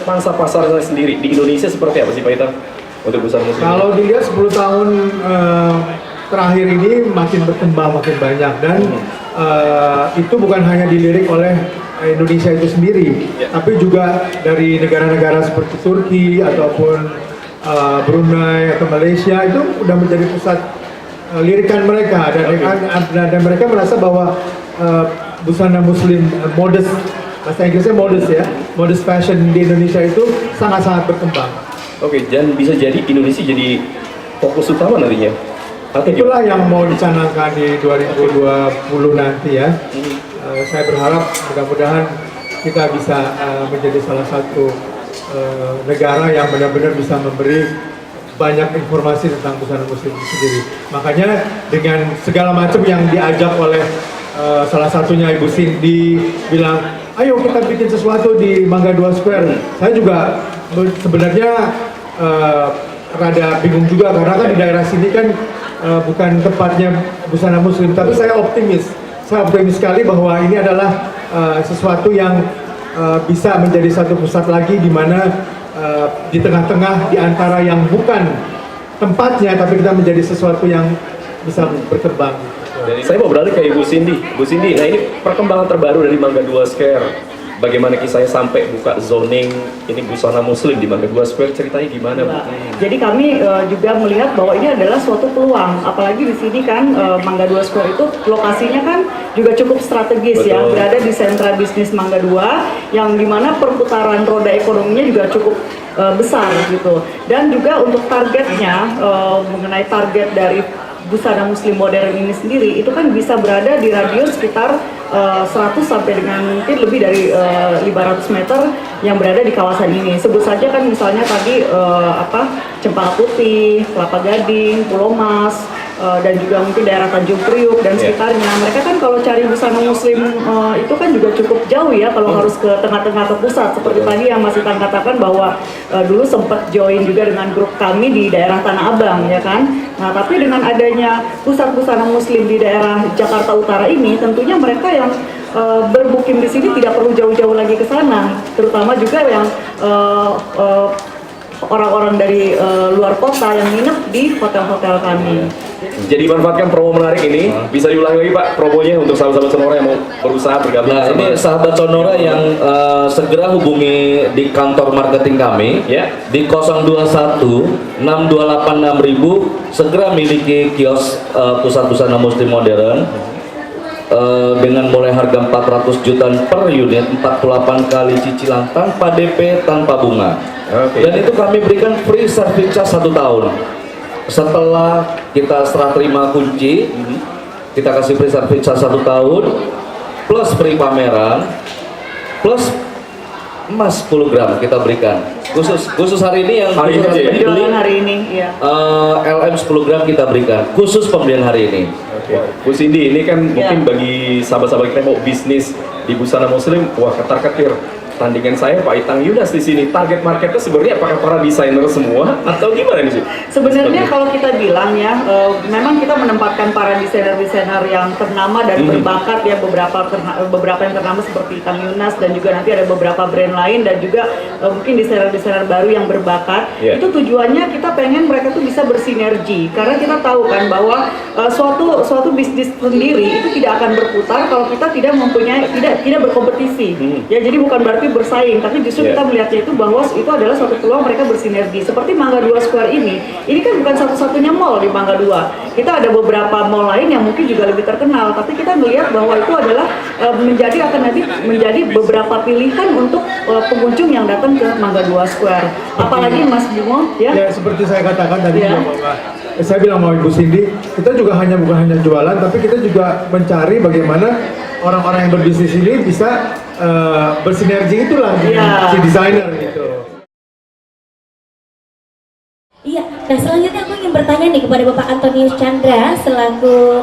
pangsa pasarnya sendiri di Indonesia seperti apa sih Pak Ita untuk busana muslim? Kalau dilihat 10 tahun terakhir ini makin berkembang, makin banyak, dan itu bukan hanya dilirik oleh Indonesia itu sendiri, tapi juga dari negara-negara seperti Turki ataupun Brunei atau Malaysia itu udah menjadi pusat lirikan mereka, dan mereka merasa bahwa busana muslim modest, bahasa Inggrisnya modest ya, modest fashion di Indonesia itu sangat-sangat berkembang. Oke, dan bisa jadi Indonesia jadi fokus utama nantinya. Itulah yang mau dicanangkan di 2020 nanti ya. Saya berharap mudah-mudahan kita bisa menjadi salah satu negara yang benar-benar bisa memberi banyak informasi tentang busana muslim itu sendiri. Makanya dengan segala macam yang diajak oleh salah satunya Ibu Cindy bilang, ayo kita bikin sesuatu di Mangga 2 Square. Saya juga sebenarnya rada bingung juga karena kan di daerah sini kan bukan tempatnya busana muslim, tapi saya optimis sekali bahwa ini adalah sesuatu yang bisa menjadi satu pusat lagi di mana di tengah-tengah di antara yang bukan tempatnya, tapi kita menjadi sesuatu yang bisa berkembang. Jadi saya mau beralih ke Ibu Cindy. Bu Cindy, nah ini perkembangan terbaru dari Mangga 2 Square. Bagaimana kisahnya sampai buka zoning ini busana muslim di Mangga 2 Square, ceritanya gimana Bu? Jadi kami juga melihat bahwa ini adalah suatu peluang, apalagi di sini kan Mangga 2 Square itu lokasinya kan juga cukup strategis. Betul. Ya, berada di sentra bisnis Mangga 2 yang dimana perputaran roda ekonominya juga cukup besar gitu. Dan juga untuk targetnya mengenai target dari busana muslim modern ini sendiri itu kan bisa berada di radius sekitar 100 sampai dengan mungkin lebih dari 500 meter yang berada di kawasan ini. Sebut saja kan misalnya tadi Cempaka Putih, Kelapa Gading, Pulau Mas, dan juga mungkin daerah Tanjung Priuk dan sekitarnya. Mereka kan kalau cari busana muslim itu kan juga cukup jauh ya kalau harus ke tengah-tengah ke pusat. Seperti tadi yang Mas Itang katakan bahwa dulu sempat join juga dengan grup kami di daerah Tanah Abang ya kan. Nah tapi dengan adanya pusat busana muslim di daerah Jakarta Utara ini, tentunya mereka yang bermukim di sini tidak perlu jauh-jauh lagi ke sana, terutama juga yang orang-orang dari luar kota yang nginep di hotel-hotel kami. Jadi manfaatkan promo menarik ini, bisa diulangi lagi Pak promonya untuk sahabat-sahabat Sonora yang mau berusaha bergabung. Nah ini sahabat Sonora yang segera hubungi di kantor marketing kami ya di 021 628 6000, segera miliki kios pusat busana muslim modern dengan mulai harga 400 juta per unit, 48 kali cicilan tanpa DP, tanpa bunga. Dan itu kami berikan free service charge 1 tahun. Setelah kita serah terima kunci, kita kasih free service charge 1 tahun plus free pameran plus emas 10 gram kita berikan khusus hari ini yang penjualan hari ini ya. LM 10 gram kita berikan khusus pembelian hari ini. Bu Cindy, ini kan mungkin bagi sahabat-sahabat kita mau bisnis di busana muslim, wah ketar-ketir. Tandingan saya Pak Itang Yudas di sini. Target marketnya sebenarnya apakah para desainer semua atau gimana nih sih? Sebenarnya kalau kita bilang ya, memang kita menempatkan para desainer-desainer yang ternama dan berbakat ya, beberapa yang ternama seperti Itang Yunas dan juga nanti ada beberapa brand lain dan juga mungkin desainer-desainer baru yang berbakat. Itu tujuannya kita pengen mereka tuh bisa bersinergi karena kita tahu kan bahwa suatu bisnis sendiri itu tidak akan berputar kalau kita tidak mempunyai tidak berkompetisi. Ya jadi bukan berarti bersaing, tapi justru kita melihatnya itu bahwa itu adalah suatu peluang mereka bersinergi. Seperti Mangga 2 Square ini kan bukan satu-satunya mall di Mangga 2. Kita ada beberapa mall lain yang mungkin juga lebih terkenal, tapi kita melihat bahwa itu adalah akan menjadi beberapa pilihan untuk pengunjung yang datang ke Mangga 2 Square. Apalagi Mas Bimo ya seperti saya katakan tadi saya bilang sama Ibu Cindy, kita juga bukan hanya jualan, tapi kita juga mencari bagaimana orang-orang yang berbisnis ini bisa bersinergi itulah dengan si desainer gitu. Iya, nah selanjutnya aku ingin bertanya nih kepada Bapak Antonius Chandra selaku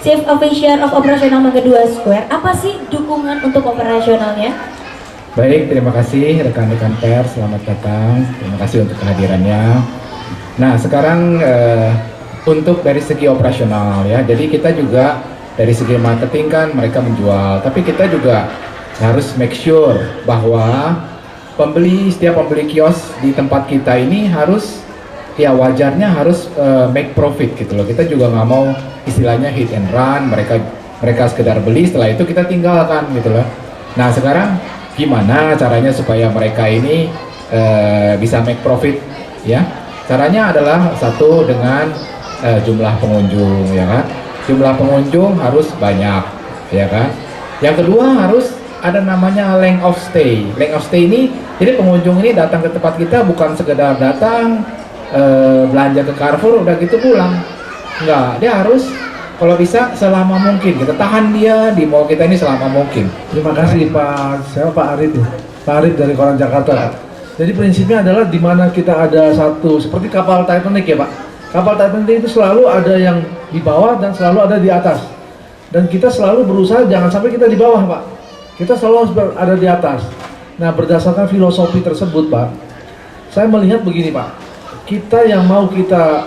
Chief Officer of Operational Mangga 2 Square. Apa sih dukungan untuk operasionalnya? Baik, terima kasih rekan-rekan pers, selamat datang. Terima kasih untuk kehadirannya. Nah, sekarang untuk dari segi operasional ya, jadi kita juga dari segi marketing kan mereka menjual, tapi kita juga harus make sure bahwa setiap pembeli kios di tempat kita ini harus, ya wajarnya harus make profit gitu loh. Kita juga nggak mau istilahnya hit and run, mereka sekedar beli, setelah itu kita tinggalkan gitu loh. Nah sekarang gimana caranya supaya mereka ini bisa make profit ya? Caranya adalah satu dengan jumlah pengunjung ya kan. Jumlah pengunjung harus banyak ya kan. Yang kedua harus ada namanya length of stay. Length of stay ini, jadi pengunjung ini datang ke tempat kita bukan sekedar datang belanja ke Carrefour udah gitu pulang. Enggak, dia harus kalau bisa selama mungkin kita tahan dia di mall kita ini selama mungkin. Terima kasih Pak Arif ya. Pak Arif dari Koran Jakarta. Jadi prinsipnya adalah di mana kita ada satu seperti kapal Titanic ya Pak. Kapal Titanic itu selalu ada yang di bawah dan selalu ada di atas. Dan kita selalu berusaha jangan sampai kita di bawah Pak. Kita selalu harus ada di atas. Nah berdasarkan filosofi tersebut Pak, saya melihat begini Pak. Kita yang mau kita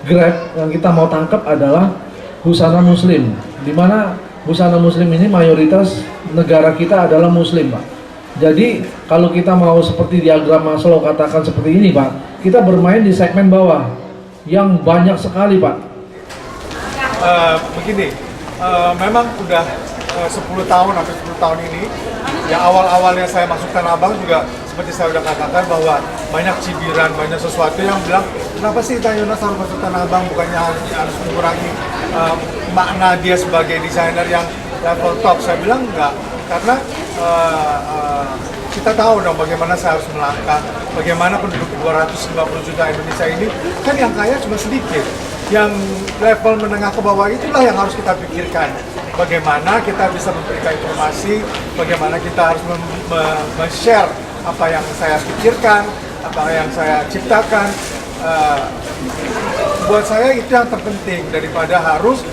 grab, yang kita mau tangkap adalah busana muslim. Di mana busana muslim ini mayoritas negara kita adalah muslim Pak. Jadi kalau kita mau seperti diagram Maslow katakan seperti ini Pak, kita bermain di segmen bawah yang banyak sekali Pak. Begini, memang udah 10 tahun sampai 10 tahun ini, ya awal-awalnya saya masuk Tanah Abang juga seperti saya udah katakan bahwa banyak cibiran, banyak sesuatu yang bilang kenapa sih Kang Yonas harus masuk Tanah Abang, bukannya harus mengurangi makna dia sebagai desainer yang level top. Saya bilang enggak, karena kita tahu dong bagaimana saya harus melangkah, bagaimana penduduk 250 juta Indonesia ini kan yang kaya cuma sedikit, yang level menengah ke bawah itulah yang harus kita pikirkan. Bagaimana kita bisa memberikan informasi, bagaimana kita harus men-share apa yang saya pikirkan, apa yang saya ciptakan. Buat saya itu yang terpenting daripada harus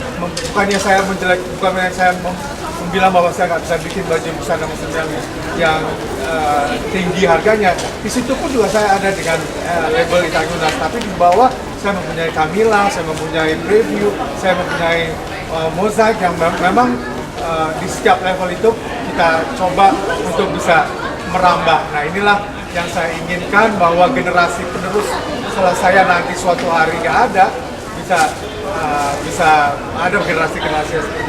bukannya saya bilang bahwa saya nggak bisa bikin baju busana muslim yang tinggi harganya. Di situ pun juga saya ada dengan label Kang Yonas, tapi di bawah saya mempunyai Camilla, saya mempunyai Preview, saya mempunyai Mosaic yang memang di setiap level itu kita coba untuk bisa merambah. Nah inilah yang saya inginkan, bahwa generasi penerus setelah saya nanti suatu hari nggak ada, bisa ada generasi seperti